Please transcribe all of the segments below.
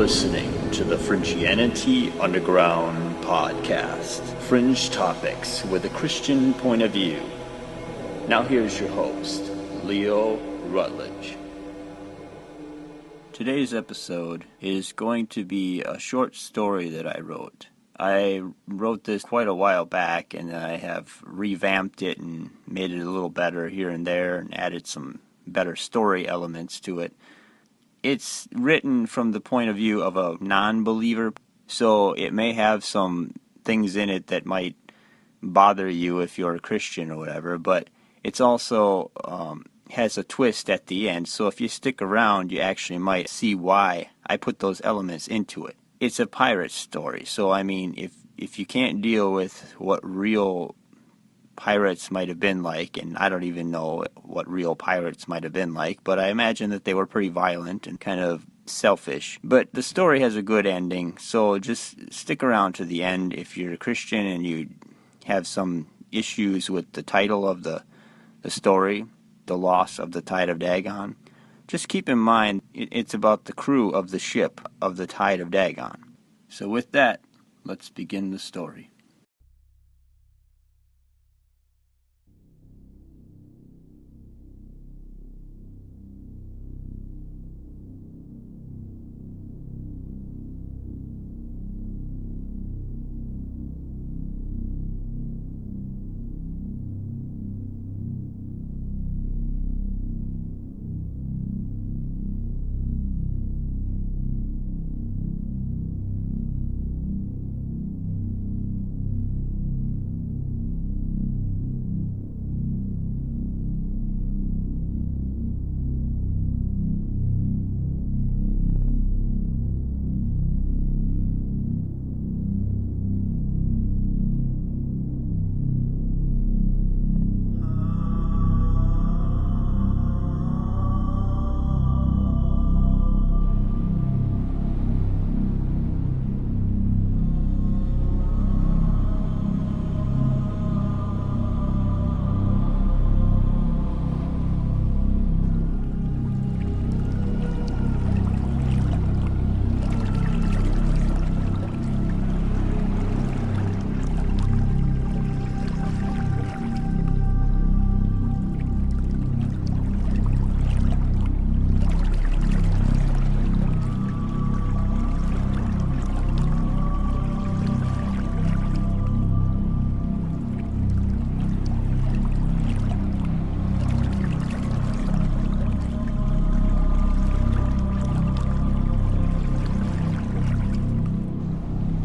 Listening to the Fringianity Underground podcast, Fringe Topics with a Christian point of view. Now here's your host, Leo Rutledge. Today's episode is going to be a short story that I wrote. I wrote this quite a while back, and I have revamped it and made it a little better here and there and added some better story elements to it. It's written from the point of view of a non-believer, so it may have some things in it that might bother you if you're a Christian or whatever, but it's also has a twist at the end, so if you stick around, you actually might see why I put those elements into it. It's a pirate story, so I mean, if you can't deal with what real pirates might have been like, and I don't even know what real pirates might have been like, but I imagine that they were pretty violent and kind of selfish. But the story has a good ending, so just stick around to the end if you're a Christian and you have some issues with the title of the story, The Loss of the Tide of Dagon. Just keep in mind, it's about the crew of the ship of the Tide of Dagon. So with that, let's begin the story.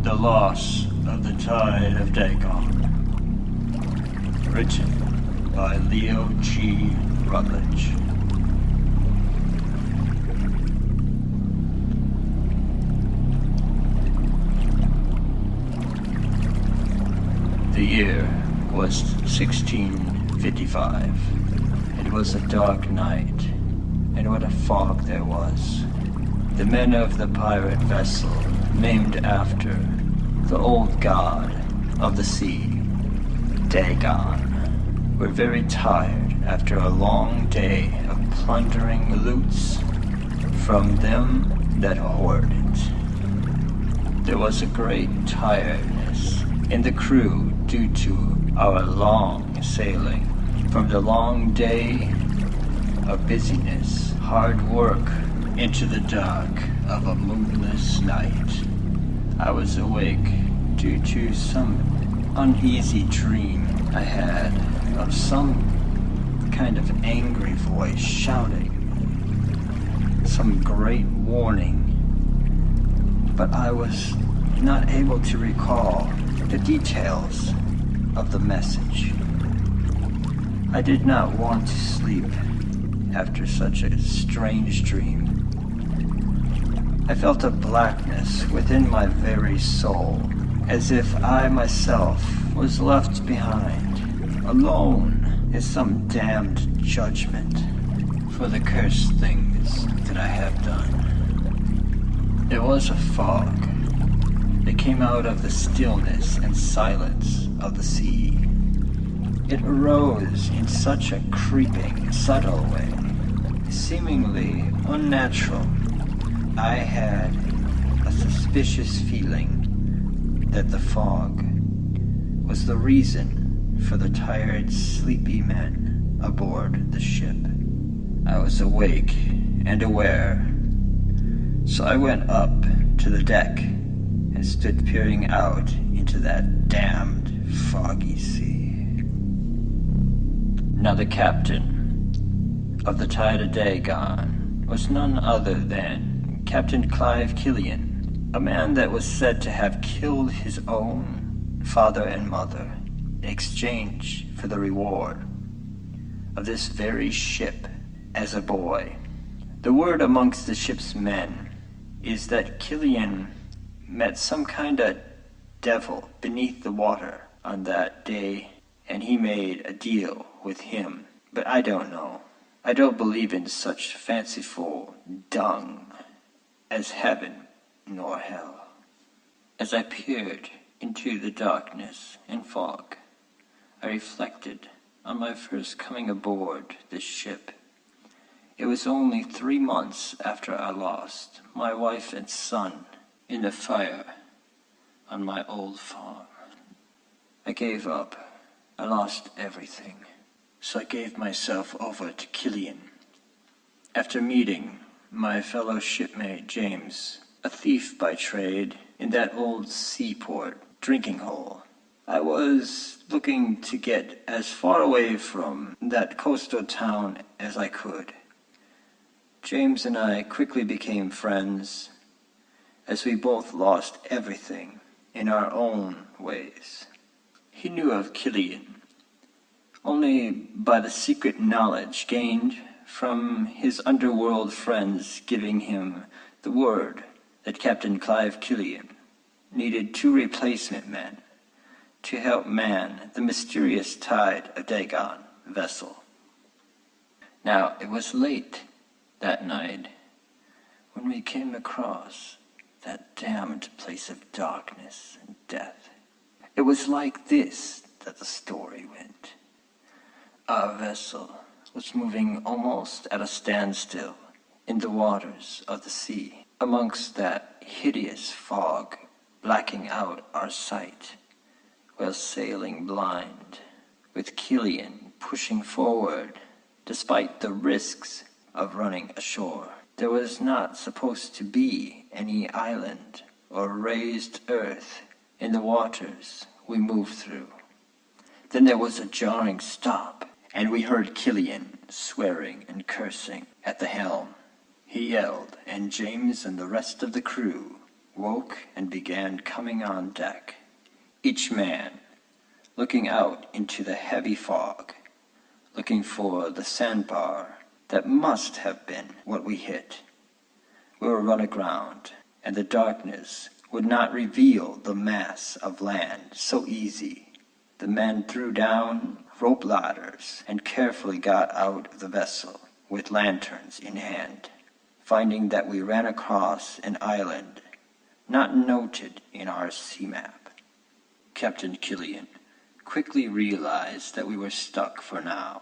The Loss of the Tide of Dagon. Written by Leo G. Rutledge. The year was 1655. It was a dark night, and what a fog there was. The men of the pirate vessel, named after the old god of the sea, Dagon, were very tired after a long day of plundering loots from them that hoarded it. There was a great tiredness in the crew due to our long sailing. From the long day of busyness, hard work, into the dark of a moonless night, I was awake due to some uneasy dream I had of some kind of angry voice shouting some great warning, but I was not able to recall the details of the message. I did not want to sleep after such a strange dream. I felt a blackness within my very soul, as if I myself was left behind, alone in some damned judgment for the cursed things that I have done. There was a fog that came out of the stillness and silence of the sea. It arose in such a creeping, subtle way, seemingly unnatural. I had a suspicious feeling that the fog was the reason for the tired, sleepy men aboard the ship. I was awake and aware, so I went up to the deck and stood peering out into that damned foggy sea. Now the captain of the tide of Dagon was none other than Captain Clive Killian, a man that was said to have killed his own father and mother in exchange for the reward of this very ship as a boy. The word amongst the ship's men is that Killian met some kind of devil beneath the water on that day, and he made a deal with him. But I don't know. I don't believe in such fanciful dung as heaven nor hell. As I peered into the darkness and fog, I reflected on my first coming aboard this ship. It was only 3 months after I lost my wife and son in the fire on my old farm. I gave up. I lost everything. So I gave myself over to Killian. After meeting my fellow shipmate James, a thief by trade, in that old seaport drinking hole, I was looking to get as far away from that coastal town as I could. James and I quickly became friends, as we both lost everything in our own ways. He knew of Killian only by the secret knowledge gained from his underworld friends giving him the word that Captain Clive Killian needed 2 replacement men to help man the mysterious tide of Dagon vessel. Now, it was late that night when we came across that damned place of darkness and death. It was like this that the story went. Our vessel was moving almost at a standstill in the waters of the sea, amongst that hideous fog blacking out our sight, while sailing blind, with Killian pushing forward despite the risks of running ashore. There was not supposed to be any island or raised earth in the waters we moved through. Then there was a jarring stop, and we heard Killian swearing and cursing at the helm. He yelled, and James and the rest of the crew woke and began coming on deck, each man looking out into the heavy fog, looking for the sandbar that must have been what we hit. We were run aground, and the darkness would not reveal the mass of land so easy. The men threw down rope ladders and carefully got out of the vessel with lanterns in hand, finding that we ran across an island not noted in our sea map. Captain Killian quickly realized that we were stuck for now.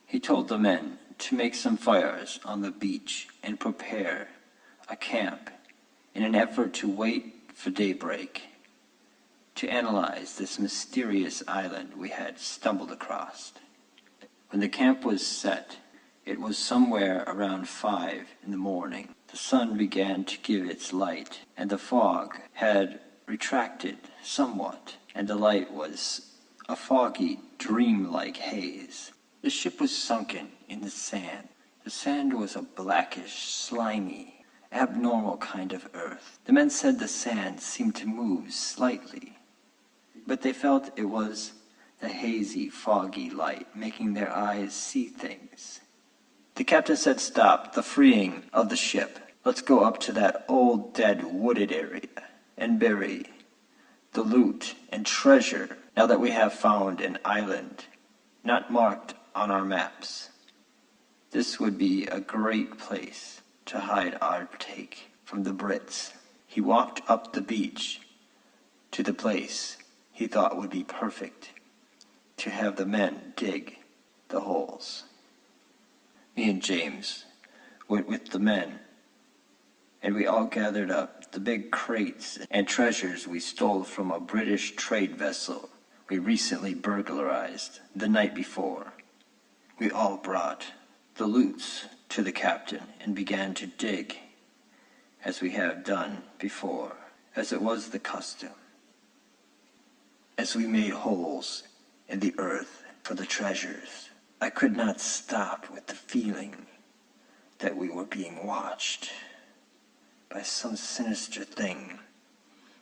He told the men to make some fires on the beach and prepare a camp in an effort to wait for daybreak. to analyze this mysterious island we had stumbled across. When the camp was set, it was somewhere around 5 in the morning. The sun began to give its light, and the fog had retracted somewhat, and the light was a foggy, dream-like haze. The ship was sunken in the sand. The sand was a blackish, slimy, abnormal kind of earth. The men said the sand seemed to move slightly, but they felt it was the hazy, foggy light making their eyes see things. The captain said, "Stop the freeing of the ship. Let's go up to that old dead wooded area and bury the loot and treasure now that we have found an island not marked on our maps. This would be a great place to hide our take from the Brits." He walked up the beach to the place he thought would be perfect to have the men dig the holes. Me and James went with the men, and we all gathered up the big crates and treasures we stole from a British trade vessel we recently burglarized the night before. We all brought the loots to the captain and began to dig, as we have done before, as it was the custom. As we made holes in the earth for the treasures, I could not stop with the feeling that we were being watched by some sinister thing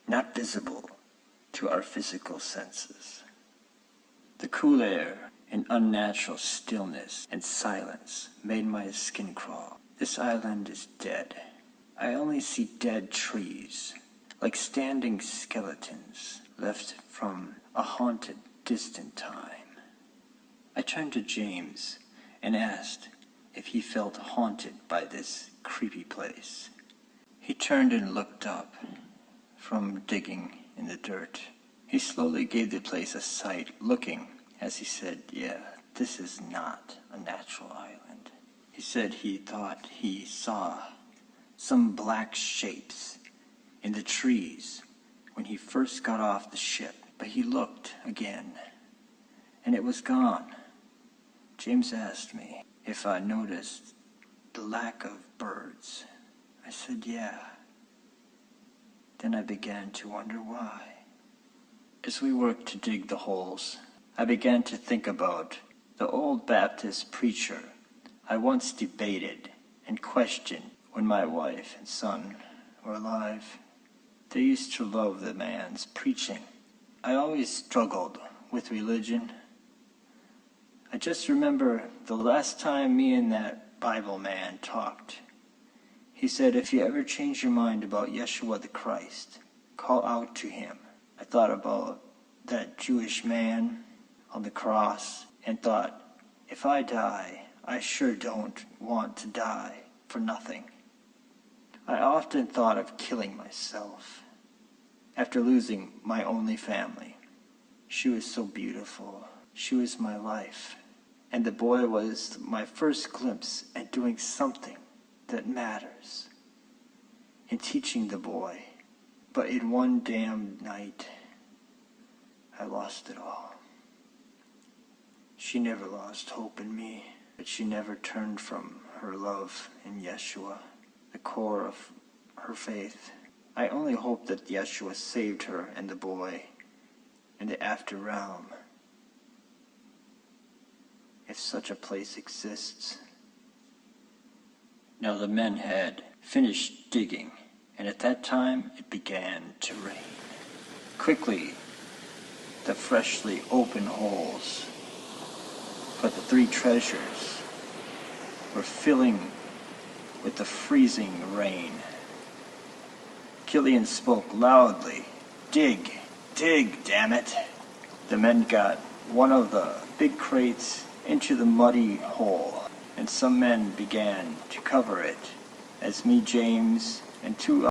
not visible to our physical senses. The cool air and unnatural stillness and silence made my skin crawl. This island is dead. I only see dead trees, like standing skeletons left from a haunted, distant time. I turned to James and asked if he felt haunted by this creepy place. He turned and looked up from digging in the dirt. He slowly gave the place a sight, looking as he said, "Yeah, this is not a natural island." He said he thought he saw some black shapes in the trees when he first got off the ship, but he looked again, and it was gone. James asked me if I noticed the lack of birds. I said, "Yeah." Then I began to wonder why. As we worked to dig the holes, I began to think about the old Baptist preacher I once debated and questioned when my wife and son were alive. They used to love the man's preaching. I always struggled with religion. I just remember the last time me and that Bible man talked. He said, "If you ever change your mind about Yeshua the Christ, call out to him." I thought about that Jewish man on the cross and thought, if I die, I sure don't want to die for nothing. I often thought of killing myself after losing my only family. She was so beautiful. She was my life. And the boy was my first glimpse at doing something that matters, in teaching the boy. But in one damn night, I lost it all. She never lost hope in me, but she never turned from her love in Yeshua, the core of her faith. I only hope that Yeshua saved her and the boy in the after realm, if such a place exists. Now the men had finished digging, and at that time it began to rain. Quickly, the freshly opened holes for the 3 treasures were filling with the freezing rain. Killian spoke loudly, "Dig, dig, damn it!" The men got one of the big crates into the muddy hole, and some men began to cover it, as me, James, and 2